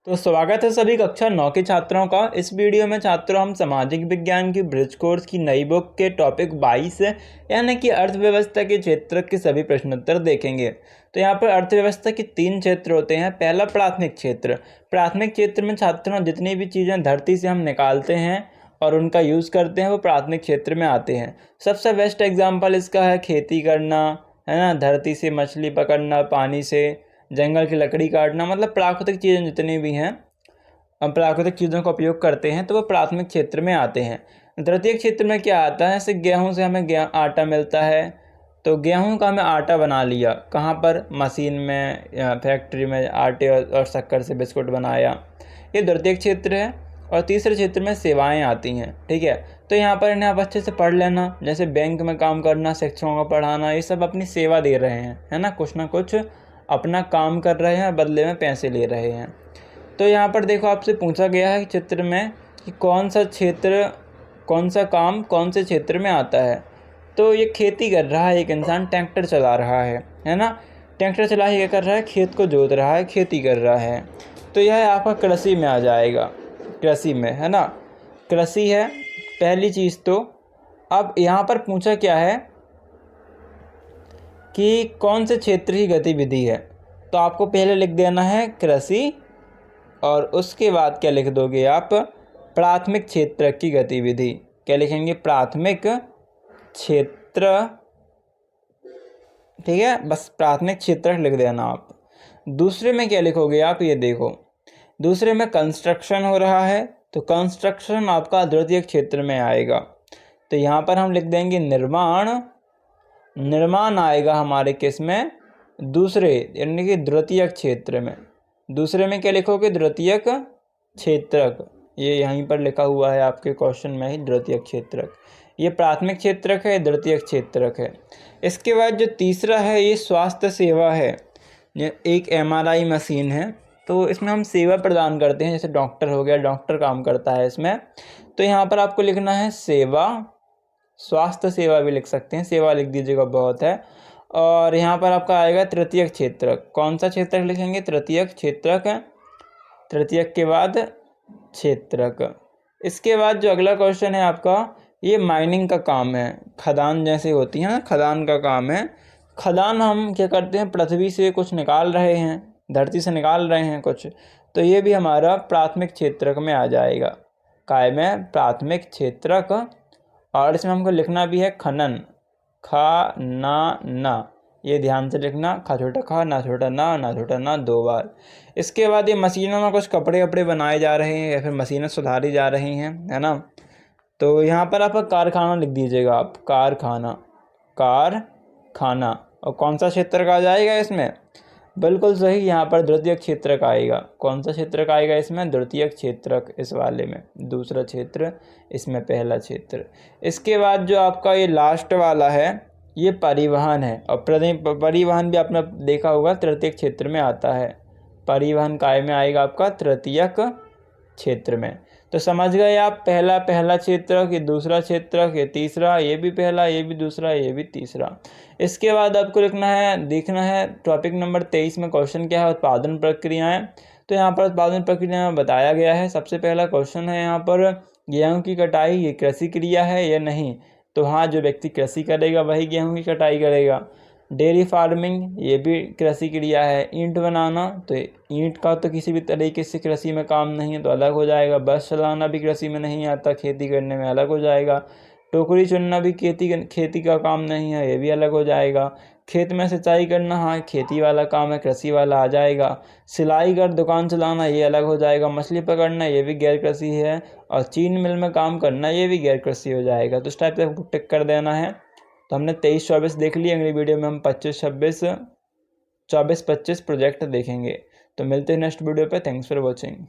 तो स्वागत है सभी कक्षा 9 के छात्रों का। इस वीडियो में छात्रों हम सामाजिक विज्ञान की ब्रिज कोर्स की नई बुक के टॉपिक 22 यानी कि अर्थव्यवस्था के क्षेत्र के सभी प्रश्नोत्तर देखेंगे। तो यहाँ पर अर्थव्यवस्था के 3 क्षेत्र होते हैं। पहला प्राथमिक क्षेत्र। प्राथमिक क्षेत्र में छात्रों जितनी भी चीज़ें धरती से हम निकालते हैं और उनका यूज़ करते हैं वो प्राथमिक क्षेत्र में आते हैं। सबसे बेस्ट एग्जाम्पल इसका है खेती करना, है ना, धरती से मछली पकड़ना, पानी से जंगल की लकड़ी काटना, मतलब प्राकृतिक चीज़ें जितनी भी हैं हम प्राकृतिक चीज़ों का उपयोग करते हैं तो वो प्राथमिक क्षेत्र में आते हैं। द्वितीय क्षेत्र में क्या आता है, जैसे गेहूँ से हमें आटा मिलता है, तो गेहूँ का हमें आटा बना लिया, कहाँ पर, मशीन में या फैक्ट्री में आटे और शक्कर से बिस्कुट बनाया, ये द्वितीय क्षेत्र है। और तीसरे क्षेत्र में सेवाएं आती हैं, ठीक है। तो यहाँ पर इन्हें आप अच्छे से पढ़ लेना, जैसे बैंक में काम करना, शिक्षकों को पढ़ाना, ये सब अपनी सेवा दे रहे हैं, है ना, कुछ ना कुछ अपना काम कर रहे हैं और बदले में पैसे ले रहे हैं। तो यहाँ पर देखो आपसे पूछा गया है चित्र में कि कौन सा क्षेत्र, कौन सा काम कौन से क्षेत्र में आता है। तो ये खेती कर रहा है, एक इंसान ट्रैक्टर चला रहा है ना, ट्रैक्टर चला ही कर रहा है, खेत को जोत रहा है, खेती कर रहा है। तो यह आपका कृषि में आ जाएगा, कृषि में, है ना, कृषि है पहली चीज़। तो अब यहाँ पर पूछा क्या है कि कौन से क्षेत्र की गतिविधि है, तो आपको पहले लिख देना है कृषि और उसके बाद क्या लिख दोगे आप, प्राथमिक क्षेत्र की गतिविधि। क्या लिखेंगे, प्राथमिक क्षेत्र, ठीक है, बस प्राथमिक क्षेत्र लिख देना आप। दूसरे में क्या लिखोगे आप, ये देखो, दूसरे में कंस्ट्रक्शन हो रहा है, तो कंस्ट्रक्शन आपका द्वितीय क्षेत्र में आएगा। तो यहाँ पर हम लिख देंगे निर्माण, निर्माण आएगा हमारे किस में, दूसरे यानी कि द्वितीय क्षेत्र में। दूसरे में क्या लिखोगे, द्वितीय क्षेत्रक, ये यहीं पर लिखा हुआ है आपके क्वेश्चन में ही, द्वितीय क्षेत्रक। ये प्राथमिक क्षेत्रक है, द्वितीय क्षेत्रक है। इसके बाद जो तीसरा है ये स्वास्थ्य सेवा है। ये एक MRI मशीन है, तो इसमें हम सेवा प्रदान करते हैं, जैसे डॉक्टर हो गया, डॉक्टर काम करता है इसमें। तो यहाँ पर आपको लिखना है सेवा, स्वास्थ्य सेवा भी लिख सकते हैं, सेवा लिख दीजिएगा, बहुत है। और यहाँ पर आपका आएगा तृतीयक क्षेत्रक। कौन सा क्षेत्रक लिखेंगे, तृतीयक क्षेत्रक, तृतीयक के बाद क्षेत्रक। इसके बाद जो अगला क्वेश्चन है आपका, ये माइनिंग का काम है, खदान जैसे होती हैं, खदान का काम है। खदान हम क्या करते हैं, पृथ्वी से कुछ निकाल रहे हैं, धरती से निकाल रहे हैं कुछ, तो ये भी हमारा प्राथमिक क्षेत्रक में आ जाएगा, काय में, प्राथमिक क्षेत्रक। और इसमें हमको लिखना भी है खनन, खा ना ना, ये ध्यान से लिखना, खा छोटा खा, ना छोटा ना छोटा ना, 2 बार। इसके बाद ये मशीनों में कुछ कपड़े वपड़े बनाए जा रहे हैं या फिर मशीनें सुधारी जा रही हैं, है ना। तो यहाँ पर आप कारखाना लिख दीजिएगा आप, कारखाना, कारखाना। और कौन सा क्षेत्र का आ जाएगा इसमें, बिल्कुल सही, यहाँ पर द्वितीय क्षेत्रक आएगा। कौन सा क्षेत्रक आएगा इसमें, द्वितीय क्षेत्रक, इस वाले में दूसरा क्षेत्र, इसमें पहला क्षेत्र। इसके बाद जो आपका ये लास्ट वाला है ये परिवहन है, और परिवहन भी आपने देखा होगा तृतीय क्षेत्र में आता है। परिवहन काय में आएगा आपका, तृतीय क्षेत्र में। तो समझ गए आप, पहला क्षेत्र, ये दूसरा क्षेत्र, ये तीसरा, ये भी पहला, ये भी दूसरा, ये भी तीसरा। इसके बाद आपको लिखना है, देखना है टॉपिक नंबर 23 में क्वेश्चन क्या है, उत्पादन प्रक्रियाएं। तो यहाँ पर उत्पादन प्रक्रिया में बताया गया है। सबसे पहला क्वेश्चन है यहाँ पर, गेहूँ की कटाई ये कृषि क्रिया है या नहीं, तो हाँ, जो व्यक्ति कृषि करेगा वही गेहूँ की कटाई करेगा। डेयरी फार्मिंग ये भी कृषि क्रिया है। ईंट बनाना, तो ईंट का तो किसी भी तरीके से कृषि में काम नहीं है, तो अलग हो जाएगा। बस चलाना भी कृषि में नहीं आता, खेती करने में अलग हो जाएगा। टोकरी चुनना भी खेती का काम नहीं है, ये भी अलग हो जाएगा। खेत में सिंचाई करना, हाँ, खेती वाला काम है, कृषि वाला आ जाएगा। सिलाई कर दुकान चलाना, ये अलग हो जाएगा। मछली पकड़ना, ये भी गैर कृषि है। और चीन मिल में काम करना, ये भी गैर कृषि हो जाएगा। तो इस टाइप से टिक कर देना है। तो हमने 23-24 देख लिया, अगली वीडियो में हम 25-26, 24-25 प्रोजेक्ट देखेंगे। तो मिलते हैं नेक्स्ट वीडियो पे। Thanks for watching.